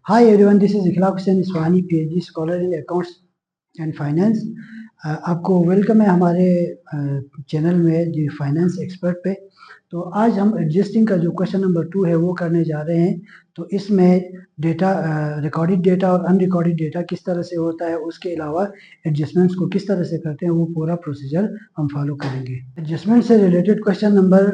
Hi everyone, this is Ikhlaq Hussain Iswani, PhD scholar in Accounts and Finance. आपको welcome है हमारे channel में जी finance expert पे। तो आज हम एडजस्टिंग का जो क्वेश्चन नंबर 2 है वो करने जा रहे हैं। तो इसमें डेटा रिकॉर्डेड डेटा और अनरिकॉर्डेड डेटा किस तरह से होता है, उसके अलावा एडजस्टमेंट्स को किस तरह से करते हैं वो पूरा प्रोसीजर हम फॉलो करेंगे। एडजस्टमेंट से रिलेटेड क्वेश्चन नंबर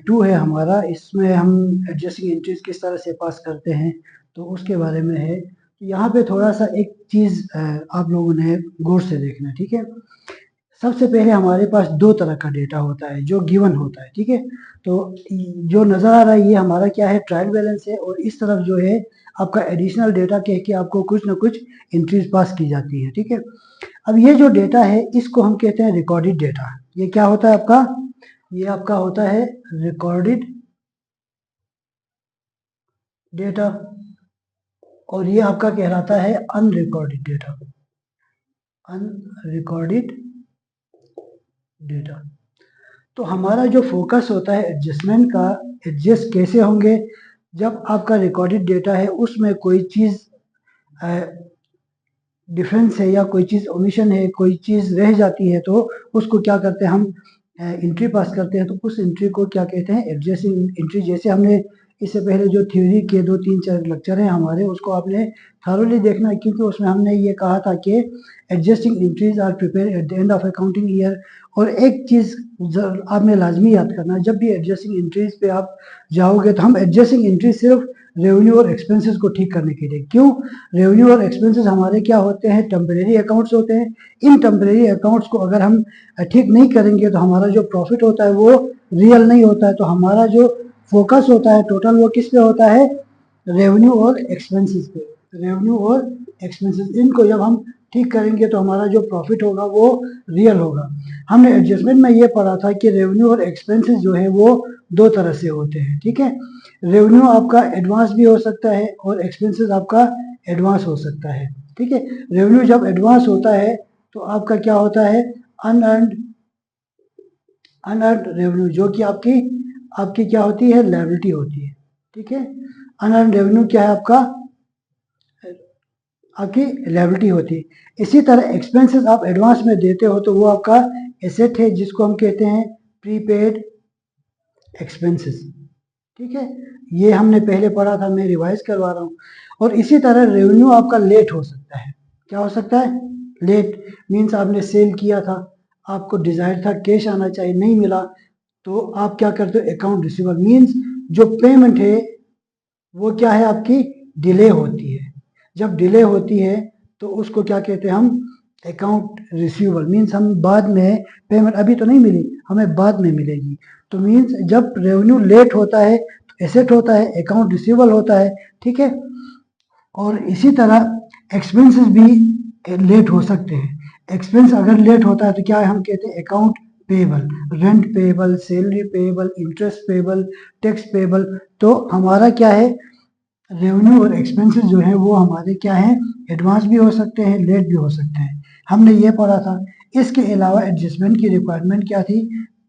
2 है हमारा। इसमें हम एडजस्टिंग एंट्रीज किस तरह से पास करते हैं तो उसके बारे में है। तो यहाँ पे थोड़ा सा एक चीज़ आप लोगों ने गौर से देखना, ठीक है। सबसे पहले हमारे पास दो तरह का डेटा होता है जो गिवन होता है, ठीक है। तो जो नज़र आ रहा है ये हमारा क्या है, ट्रायल बैलेंस है। और इस तरफ जो है आपका एडिशनल डेटा कह के आपको कुछ ना कुछ एंट्रीज पास की जाती है, ठीक है। अब ये जो डेटा है इसको हम कहते हैं रिकॉर्डेड डेटा। ये क्या होता है आपका, ये आपका होता है रिकॉर्डेड डेटा और ये आपका कहलाता है अनरिकॉर्डेड डेटा। Unrecorded data. तो हमारा जो फोकस होता है एडजस्टमेंट का, एडजस्ट कैसे होंगे जब आपका रिकॉर्डेड डेटा है उसमें कोई चीज़ डिफरेंस है या कोई चीज़ ओमिशन है, कोई चीज़ रह जाती है तो उसको क्या करते हैं हम एंट्री पास करते हैं। तो उस एंट्री को क्या कहते हैं, एडजस्टिंग एंट्री। जैसे हमने इससे पहले जो थ्योरी के 2-3-4 लेक्चर हैं हमारे, उसको आपने थारोली देखना है, क्योंकि उसमें हमने ये कहा था कि adjusting entries are prepare at the end of accounting year. और एक चीज़ आपने लाजमी याद करना, जब भी एडजस्टिंग एंट्रीज पे आप जाओगे तो हम एडजस्टिंग एंट्री सिर्फ रेवेन्यू और एक्सपेंसेस को ठीक करने के लिए। क्यों, रेवेन्यू और एक्सपेंसेस हमारे क्या होते हैं, टेम्परेरी अकाउंट्स होते हैं। इन टेम्परेरी अकाउंट्स को अगर हम ठीक नहीं करेंगे तो हमारा जो प्रॉफिट होता है वो रियल नहीं होता है। तो हमारा जो फोकस होता है टोटल वो किस पे होता है, रेवेन्यू और एक्सपेंसेस पे। रेवेन्यू और एक्सपेंसेस, इनको जब हम ठीक करेंगे तो हमारा जो प्रॉफिट होगा वो रियल होगा। हमने एडजस्टमेंट में ये पढ़ा था कि रेवेन्यू और एक्सपेंसेस जो है वो दो तरह से होते हैं, ठीक है। रेवेन्यू आपका एडवांस भी हो सकता है और एक्सपेंसेस आपका एडवांस हो सकता है, ठीक है। रेवेन्यू जब एडवांस होता है तो आपका क्या होता है, अनअर्न्ड अनअर्न्ड रेवेन्यू, जो कि आपकी आपकी क्या होती है, लायबिलिटी होती है, ठीक है। अनअर्न्ड रेवेन्यू क्या है आपका, आपकी लायबिलिटी होती है। इसी तरह एक्सपेंसेस आप एडवांस में देते हो तो वो आपका एसेट है, जिसको हम कहते हैं प्रीपेड एक्सपेंसेस, ठीक है। ये हमने पहले पढ़ा था, मैं रिवाइज करवा रहा हूँ। और इसी तरह रेवेन्यू आपका लेट हो सकता है। क्या हो सकता है, लेट। मीन्स आपने सेल किया था, आपको डिजायर था कैश आना चाहिए, नहीं मिला, तो आप क्या करते हो, अकाउंट रिसीवेबल। मीन्स जो पेमेंट है वो क्या है, आपकी डिले होती है। जब डिले होती है तो उसको क्या कहते हैं हम, अकाउंट रिसीवेबल। मीन्स हम बाद में, पेमेंट अभी तो नहीं मिली, हमें बाद में मिलेगी। तो मीन्स जब रेवेन्यू लेट होता है तो एसेट होता है, अकाउंट रिसीवेबल होता है, ठीक है। और इसी तरह एक्सपेंसेस भी लेट हो सकते हैं। एक्सपेंस अगर लेट होता है तो क्या है, हम कहते हैं account payable, rent payable, salary payable, interest payable, tax payable. तो हमारा क्या है, रेवेन्यू और एक्सपेंसेस जो है वो हमारे क्या है, एडवांस भी हो सकते हैं, लेट भी हो सकते हैं। हमने ये पढ़ा था। इसके अलावा एडजस्टमेंट की रिक्वायरमेंट क्या थी,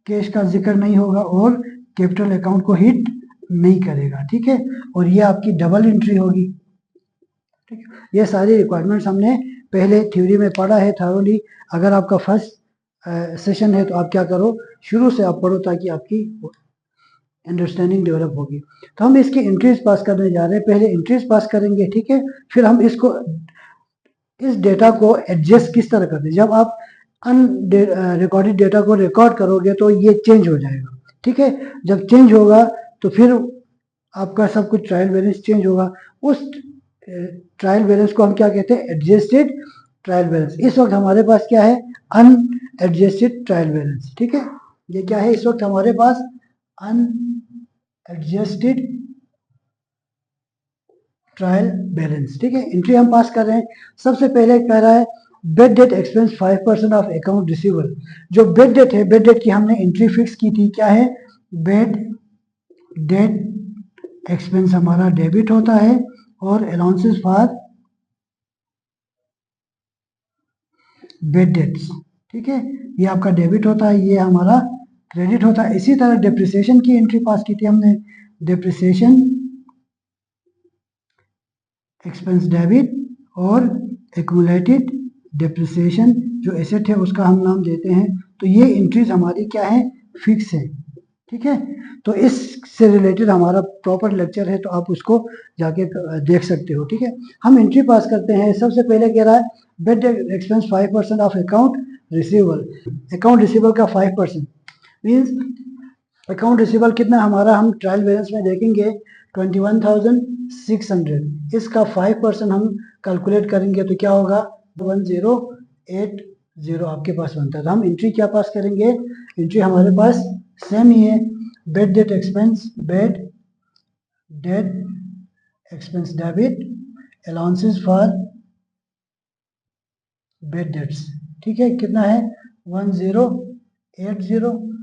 कैश का जिक्र नहीं होगा और कैपिटल अकाउंट को हिट नहीं करेगा, ठीक है। और ये आपकी डबल एंट्री होगी, ठीक है। ये सारी रिक्वायरमेंट्स हमने पहले थ्योरी में पढ़ा है थारोली। अगर आपका फर्स्ट सेशन है तो आप क्या करो, शुरू से आप पढ़ो ताकि आपकी अंडरस्टैंडिंग डेवलप होगी। तो हम इसकी एंट्रीज पास करने जा रहे हैं, पहले एंट्रीज पास करेंगे, ठीक है। फिर हम इसको, इस डेटा को एडजस्ट किस तरह करते हैं। जब आप अन रिकॉर्डेड डेटा को रिकॉर्ड करोगे तो ये चेंज हो जाएगा, ठीक है। जब चेंज होगा तो फिर आपका सब कुछ ट्रायल बैलेंस चेंज होगा। उस ट्रायल बैलेंस को हम क्या कहते हैं, एडजस्टेड ट्रायल बैलेंस। इस वक्त हमारे पास क्या है, अनएडजस्टेड ट्रायल बैलेंस, ठीक है। ये क्या है इस वक्त हमारे पास, अनएडजस्टेड ट्रायल बैलेंस, ठीक है। एंट्री हम पास कर रहे हैं। सबसे पहले कह रहा है bed debt expense 5% of account receivable. जो बेड डेट है, बेड डेट की हमने एंट्री फिक्स की थी, क्या है, बेड डेट एक्सपेंस हमारा डेबिट होता है और अलाउंसेस फॉर बेड डेट्स, ठीक है, ये आपका डेबिट होता है, ये हमारा क्रेडिट होता है। इसी तरह डेप्रिसिएशन की एंट्री पास की थी हमने, डेप्रिसिएशन एक्सपेंस डेबिट और एक्यूमुलेटेड डेप्रिसिएशन जो एसेट है उसका हम नाम देते हैं। तो ये एंट्रीज हमारी क्या है, फिक्स है, ठीक है। तो इससे रिलेटेड हमारा प्रॉपर लेक्चर है, तो आप उसको जाके देख सकते हो, ठीक है। हम एंट्री पास करते हैं। सबसे पहले कह रहा है bed expense 5% of account receivable. Account receivable का 5% मीन्स अकाउंट रिसीवेबल कितना हमारा, हम ट्रायल बैलेंस में देखेंगे 21,600। इसका 5% हम कैलकुलेट करेंगे तो क्या होगा, 1080 आपके पास बनता है। तो हम एंट्री क्या पास करेंगे, एंट्री हमारे पास सेम ही है, bed debt expense, bed debt expense debit allowances for bad debts, ठीक है। कितना है 1080,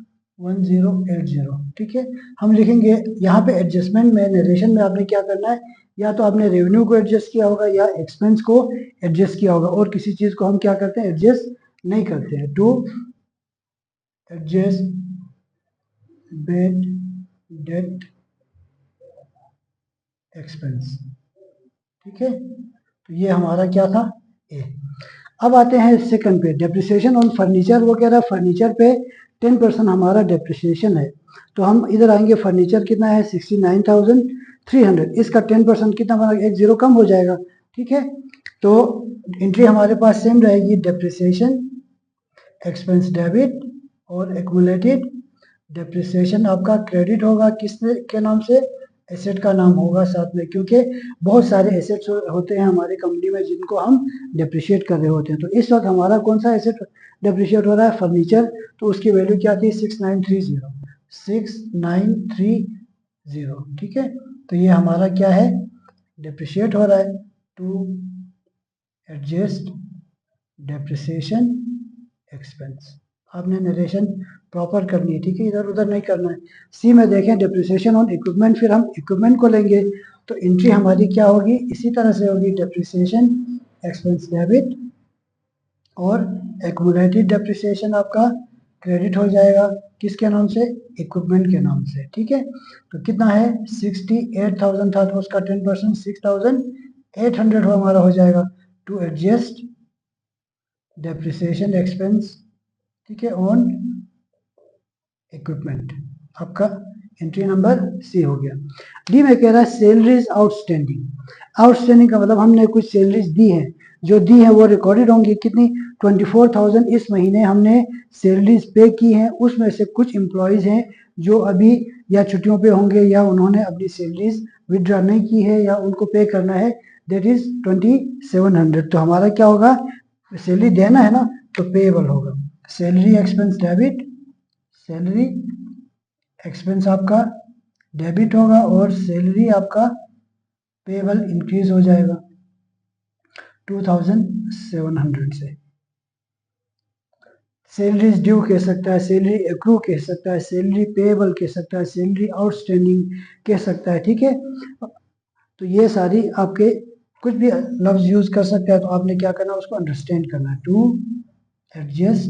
ठीक है। हम लिखेंगे यहाँ पे एडजस्टमेंट में, नरेशन में आपने क्या करना है, या तो आपने रेवेन्यू को एडजस्ट किया होगा या एक्सपेंस को एडजस्ट किया होगा, और किसी चीज को हम क्या करते हैं, एडजस्ट नहीं करते हैं। To adjust bad debt expense, ठीक है। तो ये हमारा क्या था, ए। अब आते हैं सेकंड पे, डेप्रिसिएशन ऑन फर्नीचर। वो कह रहा है फर्नीचर पे 10% हमारा डेप्रिसिएशन है। तो हम इधर आएंगे, फर्नीचर कितना है 69,300, इसका 10% कितना बना, एक जीरो कम हो जाएगा, ठीक है। तो एंट्री हमारे पास सेम रहेगी, डेप्रिसिएशन एक्सपेंस डेबिट और एक्यूमुलेटेड डेप्रिसिएशन आपका क्रेडिट होगा, किसने के नाम से, एसेट का नाम होगा साथ में, क्योंकि बहुत सारे एसेट्स होते हैं हमारी कंपनी में जिनको हम डेप्रिशिएट कर रहे होते हैं। तो इस वक्त हमारा कौन सा एसेट डेप्रिशिएट हो रहा है, फर्नीचर। तो उसकी वैल्यू क्या थी, 6930, ठीक है। तो ये हमारा क्या है, डेप्रिशिएट हो रहा है। टू एडजस्ट डेप्रिसिएशन एक्सपेंस, आपने नरेशन प्रॉपर करनी है, ठीक है, इधर उधर नहीं करना है। सी में देखें डेप्रिसिएशन ऑन इक्विपमेंट, फिर हम इक्विपमेंट को लेंगे। तो एंट्री हमारी क्या होगी, इसी तरह से होगी, डेप्रिसिएशन एक्सपेंस डेबिट और एक्यूमुलेटेड डेप्रिसिएशन आपका क्रेडिट हो जाएगा, किसके नाम से, इक्विपमेंट के नाम से, ठीक है। तो कितना है 68,000 था, तो उसका 10% 6,800 हमारा हो जाएगा। टू एडजस्ट डेप्रिसिएशन एक्सपेंस, ठीक है, ऑन इक्विपमेंट, आपका एंट्री नंबर सी हो गया। डी में कह रहा है सैलरीज आउटस्टैंडिंग। आउटस्टैंडिंग का मतलब हमने कुछ सैलरीज दी है, जो दी है वो रिकॉर्डेड होंगी, कितनी 24,000 इस महीने हमने सैलरीज पे की हैं। उसमें से कुछ एम्प्लॉयज हैं जो अभी या छुट्टियों पे होंगे या उन्होंने अपनी सैलरीज विदड्रॉ नहीं की है या उनको पे करना है, दैट इज 2700। तो हमारा क्या होगा, सैलरी देना है ना, तो पेएबल होगा। Salary expense debit, salary expense आपका डेबिट होगा और सैलरी आपका पेएबल इंक्रीज हो जाएगा 2700 से। सैलरीज ड्यू कह सकता है, सैलरी एक्रू कह सकता है, सैलरी पेएबल कह सकता है, सैलरी आउटस्टैंडिंग कह सकता है, ठीक है। तो ये सारी आपके कुछ भी लफ्ज यूज कर सकते हैं, तो आपने क्या करना है, उसको अंडरस्टैंड करना है। टू एडजस्ट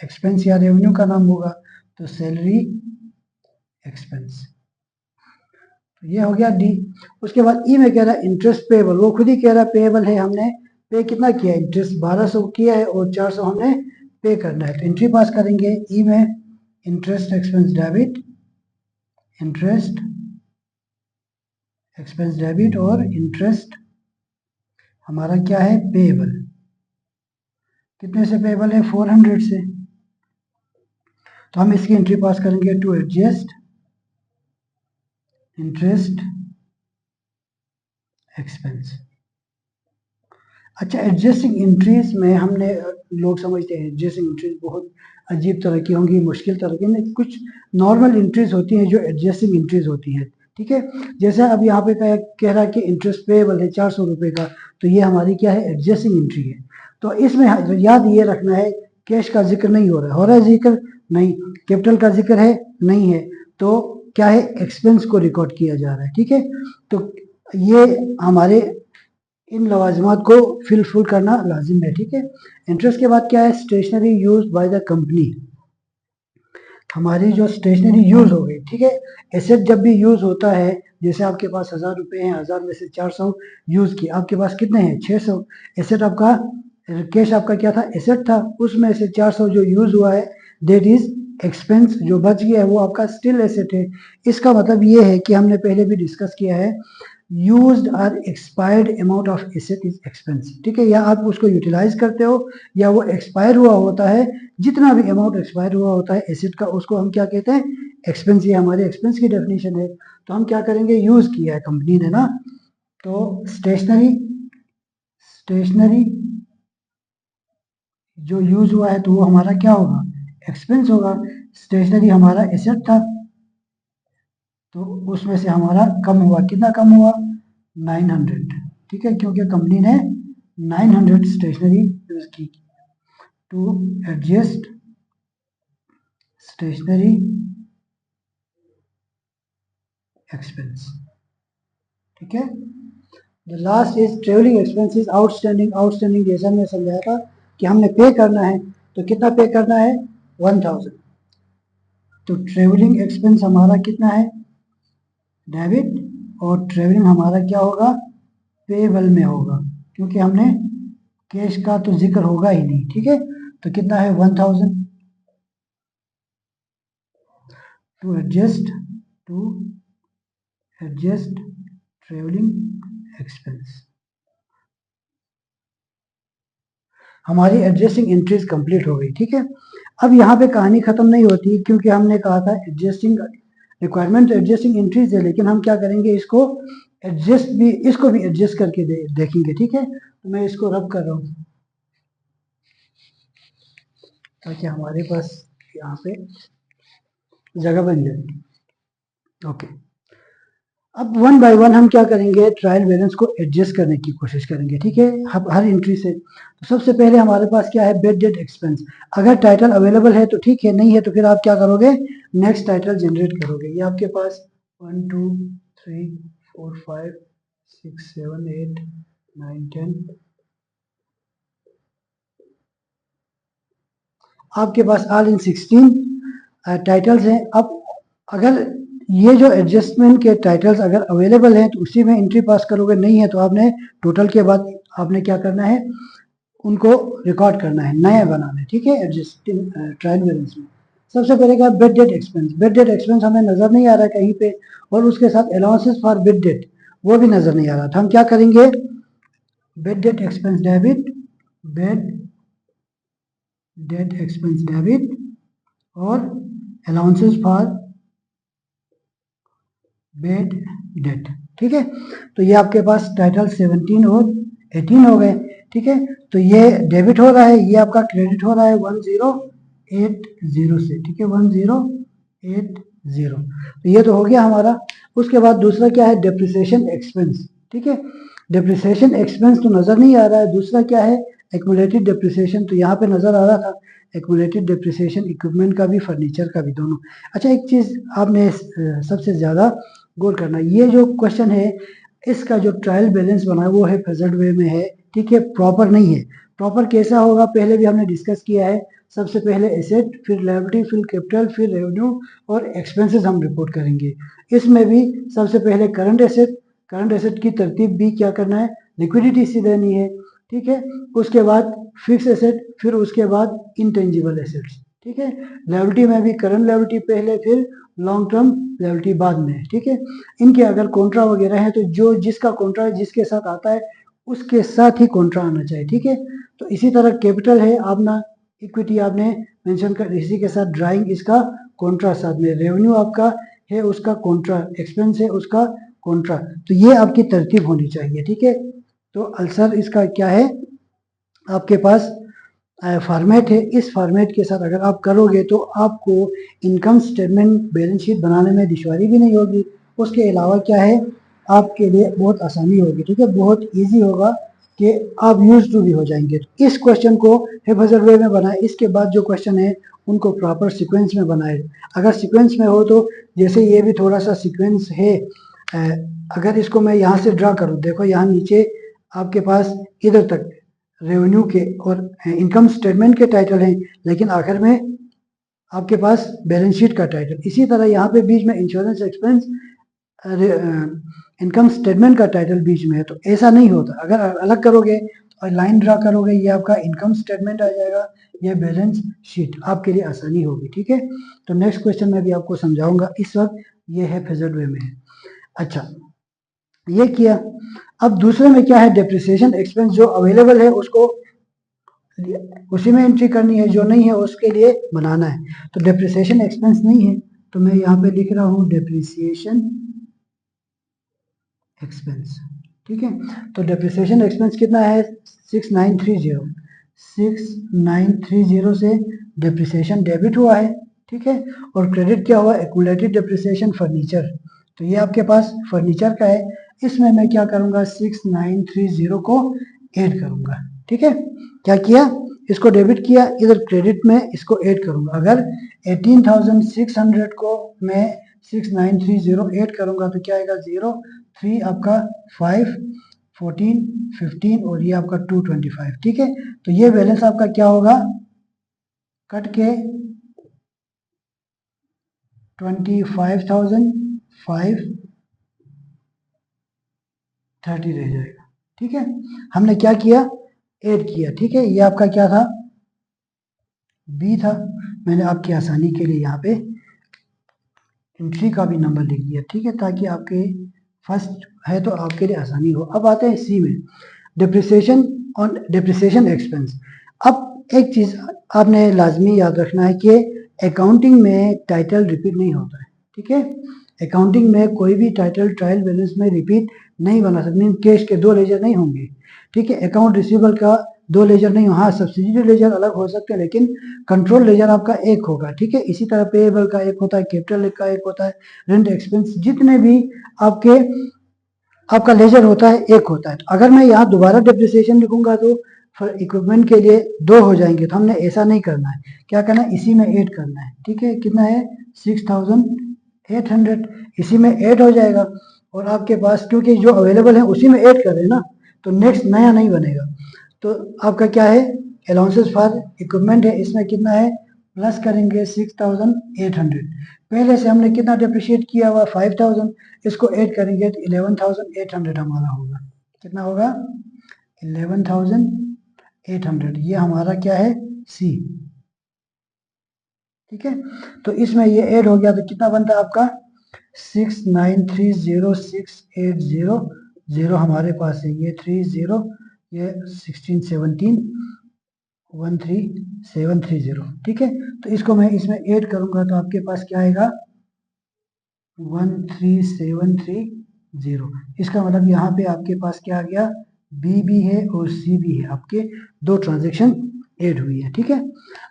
एक्सपेंस या रेवेन्यू का नाम होगा, तो सैलरी एक्सपेंस, तो ये हो गया डी। उसके बाद ई में कह रहा है इंटरेस्ट पेएबल। वो खुद ही कह रहा है पेएबल है, हमने पे कितना किया, इंटरेस्ट 1200 किया है और 400 हमने पे करना है। तो एंट्री पास करेंगे ई में, interest expense debit, interest expense debit और इंटरेस्ट हमारा क्या है, पेएबल। कितने से पेएबल है, 400 से। तो हम इसकी एंट्री पास करेंगे, टू एडजस्ट इंटरेस्ट एक्सपेंस। अच्छा, एडजस्टिंग एंट्रीज में हमने, लोग समझते हैं एडजस्टिंग एंट्रीज बहुत अजीब तरह की होंगी, मुश्किल तरह की, नहीं, कुछ नॉर्मल एंट्रीज होती हैं जो एडजस्टिंग एंट्रीज होती हैं, ठीक है। जैसे अब यहाँ पे कह रहा है कि इंटरेस्ट पेएबल है 400 रुपये का, तो ये हमारी क्या है, एडजस्टिंग एंट्री है। तो इसमें याद ये रखना है, कैश का जिक्र नहीं हो रहा है जिक्र नहीं, कैपिटल का जिक्र है नहीं है, तो क्या है, एक्सपेंस को रिकॉर्ड किया जा रहा है, ठीक है। तो ये हमारे इन लवाजमात को फिलफुल करना लाजिम है, ठीक है। इंटरेस्ट के बाद क्या है, stationery use by the company. हमारी जो स्टेशनरी यूज हो गई, ठीक है। एसेट जब भी यूज होता है, जैसे आपके पास 1000 रुपए हैं, 1000 में से 400 यूज किए, आपके पास कितने हैं 600। एसेट आपका, कैश आपका क्या था, एसेट था, उसमें से 400 जो यूज हुआ है दैट इज एक्सपेंस, जो बच गया है वो आपका स्टिल एसेट है। इसका मतलब ये है कि हमने पहले भी डिस्कस किया है, यूज्ड और expired amount of asset is expense, ठीक है। या आप उसको यूटिलाइज करते हो या वो एक्सपायर हुआ होता है, जितना भी अमाउंट एक्सपायर हुआ होता है एसेट का, उसको हम क्या कहते हैं, एक्सपेंस। ये हमारे एक्सपेंस की डेफिनेशन है। तो हम क्या करेंगे, यूज किया है कंपनी ने ना, तो स्टेशनरी, स्टेशनरी जो यूज हुआ है तो वो हमारा क्या होगा, एक्सपेंस होगा। स्टेशनरी हमारा एसेट था, तो उसमें से हमारा कम हुआ, कितना कम हुआ, 900, ठीक है, क्योंकि कंपनी ने 900 स्टेशनरी यूज की। टू एडजस्ट स्टेशनरी एक्सपेंस, ठीक है। The last is travelling expenses outstanding. Outstanding जैसा मैं समझाया था कि हमने पे करना है, तो कितना पे करना है, 1000। तो ट्रेवलिंग एक्सपेंस हमारा कितना है, डेबिट, और ट्रेवलिंग हमारा क्या होगा, पेबल में होगा, क्योंकि हमने कैश का तो जिक्र होगा ही नहीं, ठीक है। तो कितना है 1000 to adjust, to adjust travelling expense. हमारी एडजस्टिंग एंट्रीज कंप्लीट हो गई, ठीक है। अब यहाँ पे कहानी खत्म नहीं होती, क्योंकि हमने कहा था एडजस्टिंग रिक्वायरमेंट एडजस्टिंग एंट्रीज है, लेकिन हम क्या करेंगे, इसको एडजस्ट भी, इसको भी एडजस्ट करके देखेंगे, ठीक है। तो मैं इसको रब कर रहा हूँ ताकि हमारे पास यहाँ पे जगह बन जाए। ओके, अब वन बाय वन हम क्या करेंगे, ट्रायल बैलेंस को एडजस्ट करने की कोशिश करेंगे, ठीक है, हर एंट्री से। तो सबसे पहले हमारे पास क्या है, बेड डेट एक्सपेंस। अगर टाइटल अवेलेबल है तो ठीक है, नहीं है तो फिर आप क्या करोगे, नेक्स्ट टाइटल जनरेट करोगे। ये आपके पास 1 2 3 4 5 6 7 8 9 10, आपके पास ऑल इन 16 टाइटल्स हैं। अब अगर ये जो एडजस्टमेंट के टाइटल्स अगर अवेलेबल हैं तो उसी में एंट्री पास करोगे, नहीं है तो आपने टोटल के बाद आपने क्या करना है, उनको रिकॉर्ड करना है, नया बनाना है, ठीक है, एडजस्टिंग ट्रायल बैलेंस में। सबसे पहले क्या, bed debt expense. Bed debt expense हमें नजर नहीं आ रहा है कहीं पे, और उसके साथ अलाउंसेस फॉर बेड डेट वो भी नजर नहीं आ रहा था। हम क्या करेंगे, bed debt expense debit, bed debt expense debit, और अलाउंसेस फॉर बेड डेट, ठीक है। तो ये आपके पास टाइटल 17 और 18 हो गए, ठीक है। तो ये डेबिट हो रहा है, ये आपका क्रेडिट हो रहा है 1080 से, ठीक है, 1080। तो ये तो हो गया हमारा। उसके बाद दूसरा क्या है, डेप्रिसिएशन एक्सपेंस, ठीक है। डेप्रिसिएशन एक्सपेंस तो नजर नहीं आ रहा है। दूसरा क्या है, एक्यूमुलेटेड डेप्रिसिएशन, तो यहाँ पे नजर आ रहा था एक्यूमुलेटेड डेप्रिसिएशन, इक्विपमेंट का भी फर्नीचर का भी, दोनों। अच्छा, एक चीज आपने सबसे ज्यादा गौर करना, ये जो क्वेश्चन है इसका जो ट्रायल बैलेंस बना है वो है फेजर्ड वे में है, ठीक है, प्रॉपर नहीं है। प्रॉपर कैसा होगा, पहले भी हमने डिस्कस किया है। सबसे पहले एसेट, फिर लायबिलिटी, फिर कैपिटल, फिर रेवेन्यू और एक्सपेंसेस हम रिपोर्ट करेंगे। इसमें भी सबसे पहले करंट एसेट, करंट एसेट की तरतीब भी क्या करना है, लिक्विडिटी सी देनी है, ठीक है। उसके बाद फिक्स एसेट, फिर उसके बाद इंटेंजिबल एसेट्स, ठीक है। लायबिलिटी में भी करंट लायबिलिटी पहले, फिर लॉन्ग टर्म लायबिलिटी बाद में, ठीक है। इनके अगर कॉन्ट्रा वगैरह है तो जो जिसका कॉन्ट्रा जिसके साथ आता है उसके साथ ही कॉन्ट्रा आना चाहिए, ठीक है। तो इसी तरह कैपिटल है आपना, इक्विटी आपने मेंशन कर, इसी के साथ ड्राइंग इसका कॉन्ट्रा साथ में, रेवेन्यू आपका है उसका कॉन्ट्रा, एक्सपेंस है उसका कॉन्ट्रा। तो ये आपकी तरतीब होनी चाहिए, ठीक है। तो अल्सर इसका क्या है, आपके पास फॉर्मेट है। इस फॉर्मेट के साथ अगर आप करोगे तो आपको इनकम स्टेटमेंट बैलेंस शीट बनाने में दुश्वारी भी नहीं होगी। उसके अलावा क्या है, आपके लिए बहुत आसानी होगी, ठीक है, बहुत इजी होगा कि आप यूज टू भी हो जाएंगे। तो इस क्वेश्चन को हेफाजत वे में बनाए, इसके बाद जो क्वेश्चन है उनको प्रॉपर सीक्वेंस में बनाए। अगर सीक्वेंस में हो तो जैसे ये भी थोड़ा सा सीक्वेंस है, अगर इसको मैं यहाँ से ड्रा करूँ, देखो यहाँ नीचे आपके पास इधर तक रेवेन्यू के और इनकम स्टेटमेंट के टाइटल हैं, लेकिन आखिर में आपके पास बैलेंस शीट का टाइटल। इसी तरह यहाँ पे बीच में इंश्योरेंस एक्सपेंस इनकम स्टेटमेंट का टाइटल बीच में है, तो ऐसा नहीं होता। अगर अलग करोगे और लाइन ड्रा करोगे, ये आपका इनकम स्टेटमेंट आ जाएगा, ये बैलेंस शीट, आपके लिए आसानी होगी। ठीक है, तो नेक्स्ट क्वेश्चन मैं भी आपको समझाऊंगा, इस वक्त ये है फेजर्ड वे में है। अच्छा, ये किया। अब दूसरे में क्या है, डेप्रिसिएशन एक्सपेंस जो अवेलेबल है उसको उसी में एंट्री करनी है, जो नहीं है उसके लिए बनाना है। तो डेप्रिसिएशन एक्सपेंस नहीं है, तो मैं यहाँ पे लिख रहा हूँ डेप्रिसिएशन एक्सपेंस। ठीक है, तो डेप्रिसिएशन एक्सपेंस कितना है, 6930। 6930 से डेप्रिसिएशन डेबिट हुआ है। ठीक है, और क्रेडिट क्या हुआ, एक्यूमुलेटेड डेप्रिसिएशन फर्नीचर। तो ये आपके पास फर्नीचर का है, इसमें मैं क्या करूंगा, 6930 को ऐड करूंगा। ठीक है, क्या किया, इसको डेबिट किया, इधर क्रेडिट में इसको ऐड करूंगा। अगर 18,600 को मैं 6930 ऐड करूंगा तो क्या आएगा, 0 3 आपका 5 14 15 और ये आपका 225। ठीक है, तो ये बैलेंस आपका क्या होगा, कट के 25,530 रह जाएगा। ठीक है, हमने क्या किया, ऐड किया। ठीक है, ये आपका क्या था, बी था। मैंने आपकी आसानी के लिए यहाँ पे एंट्री का भी नंबर लिख दिया। ठीक है, ताकि आपके फर्स्ट है तो आपके लिए आसानी हो। अब आते हैं सी में, डेप्रिसिएशन ऑन डेप्रिसिएशन एक्सपेंस। अब एक चीज आपने लाजमी याद रखना है कि अकाउंटिंग में टाइटल रिपीट नहीं होता है। ठीक है, अकाउंटिंग में कोई भी टाइटल ट्रायल बैलेंस में रिपीट नहीं बना सकते, मीन कैश के दो लेजर नहीं होंगे। ठीक है, अकाउंट रिसीवेबल का दो लेजर नहीं हो, हाँ सब्सिडी लेजर अलग हो सकते हैं, लेकिन कंट्रोल लेजर आपका एक होगा। ठीक है, इसी तरह पेएबल का एक होता है, कैपिटल का एक होता है, रेंट एक्सपेंस, जितने भी आपका लेजर होता है एक होता है। तो अगर मैं यहाँ दोबारा डेप्रिसिएशन लिखूंगा तो इक्विपमेंट के लिए दो हो जाएंगे, तो हमने ऐसा नहीं करना है। क्या करना है, इसी में ऐड करना है। ठीक है, कितना है, 6,800 इसी में ऐड हो जाएगा। और आपके पास क्योंकि जो अवेलेबल है उसी में ऐड कर रहे हैं ना, तो नेक्स्ट नया नहीं बनेगा। तो आपका क्या है, अलाउंसेस फॉर इक्विपमेंट है, इसमें कितना है, प्लस करेंगे 6,800। पहले से हमने कितना डिप्रिशिएट किया हुआ, 5,000, इसको ऐड करेंगे तो 11,800 हमारा होगा। कितना होगा, 11,800। ये हमारा क्या है, सी। ठीक है, तो इसमें ये ऐड हो गया तो कितना बनता है आपका, 6930680 हमारे पास है, ये 30, ये 1617 13730। ठीक है, तो इसको मैं इसमें ऐड करूंगा तो आपके पास क्या आएगा, 13730। इसका मतलब यहाँ पे आपके पास क्या आ गया, बी भी है और सी भी है, आपके दो ट्रांजेक्शन ऐड हुई है। ठीक है,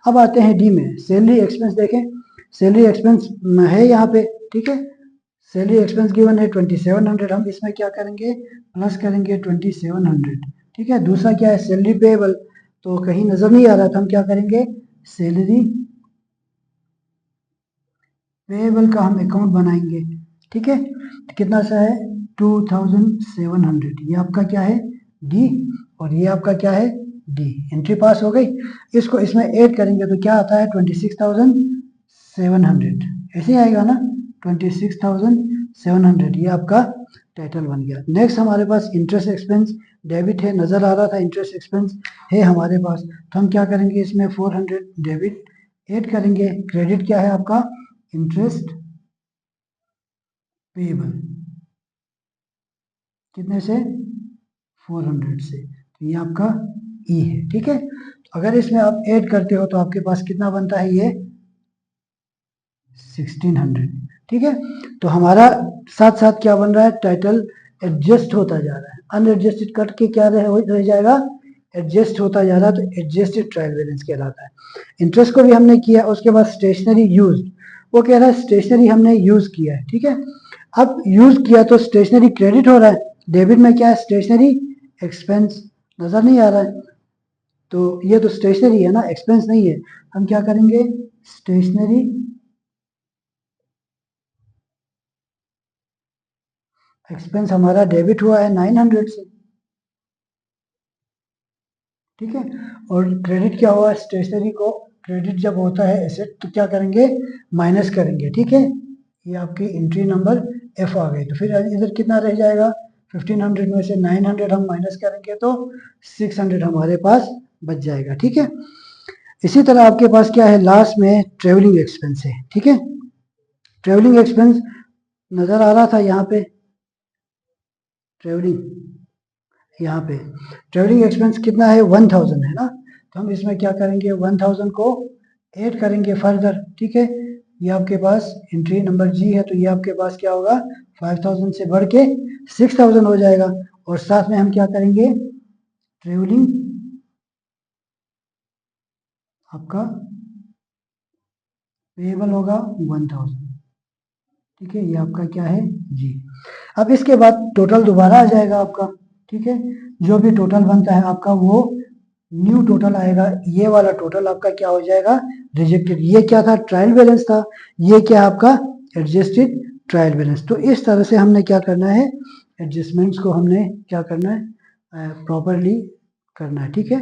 अब आते हैं डी में, सैलरी एक्सपेंस। देखें, सैलरी एक्सपेंस है यहाँ पे। ठीक है, सैलरी एक्सपेंस गिवन है 2700, हम इसमें क्या करेंगे, प्लस करेंगे 2700। ठीक है, दूसरा क्या है, सैलरी पेएबल, तो कहीं नजर नहीं आ रहा था, हम क्या करेंगे, सैलरी पेएबल का हम अकाउंट बनाएंगे। ठीक है, तो कितना सा है, 2700। ये आपका क्या है, डी, और ये आपका क्या है, डी। एंट्री पास हो गई। इसको इसमें ऐड करेंगे तो क्या आता है, 26,700, ऐसे आएगा ना, 26,700। ये आपका टाइटल बन गया। नेक्स्ट हमारे पास इंटरेस्ट एक्सपेंस डेबिट है, नजर आ रहा था इंटरेस्ट एक्सपेंस है हमारे पास, तो हम क्या करेंगे, इसमें 400 डेबिट ऐड करेंगे। क्रेडिट क्या है आपका, इंटरेस्ट पेएबल, कितने से, 400 से, तो ये आपका ई है। ठीक है, तो अगर इसमें आप ऐड करते हो तो आपके पास कितना बनता है, ये 1600। ठीक है, तो हमारा साथ साथ क्या बन रहा है, टाइटल एडजस्ट होता जा रहा है, अनएडजस्टेड कट के क्या रह जाएगा, एडजस्ट होता जा रहा है, तो एडजस्टेड ट्रायल बैलेंस कहलाता है। इंटरेस्ट को भी हमने किया, उसके बाद स्टेशनरी यूज, वो कह रहा है स्टेशनरी हमने यूज किया है। ठीक है, अब यूज किया तो स्टेशनरी क्रेडिट हो रहा है, डेबिट में क्या है, स्टेशनरी एक्सपेंस, नजर नहीं आ रहा है, तो ये तो स्टेशनरी है ना, एक्सपेंस नहीं है। हम क्या करेंगे, स्टेशनरी एक्सपेंस हमारा डेबिट हुआ है 900 से। ठीक है, और क्रेडिट क्या हुआ, स्टेशनरी को क्रेडिट जब होता है एसेट तो क्या करेंगे, माइनस करेंगे, ठीक है। ये आपकी एंट्री नंबर एफ आ गई। तो फिर इधर कितना रह जाएगा, 1500 में से 900 हम माइनस करेंगे तो 600 हमारे पास बच जाएगा, ठीक है। इसी तरह आपके पास क्या है, लास्ट में ट्रेवलिंग एक्सपेंस है, ठीक है। ट्रेवलिंग एक्सपेंस नजर आ रहा था यहाँ पे, ट्रेवलिंग यहाँ पे ट्रेवलिंग एक्सपेंस कितना है, 1000 है ना। तो हम इसमें क्या करेंगे, 1000 को ऐड करेंगे फर्दर, ठीक है। ये आपके पास एंट्री नंबर जी है, तो ये आपके पास क्या होगा, 5000 से बढ़ के 6000 हो जाएगा। और साथ में हम क्या करेंगे, ट्रेवलिंग आपका पेएबल होगा 1000, ठीक है। ये आपका क्या है, जी। अब इसके बाद टोटल दोबारा आ जाएगा आपका, ठीक है। जो भी टोटल बनता है आपका वो न्यू टोटल आएगा। ये वाला टोटल आपका क्या हो जाएगा, रिजेक्टेड। ये क्या था, ट्रायल बैलेंस था। ये क्या आपका, एडजस्टेड ट्रायल बैलेंस। तो इस तरह से हमने क्या करना है, एडजस्टमेंट्स को हमने क्या करना है, प्रॉपरली करना है, ठीक है।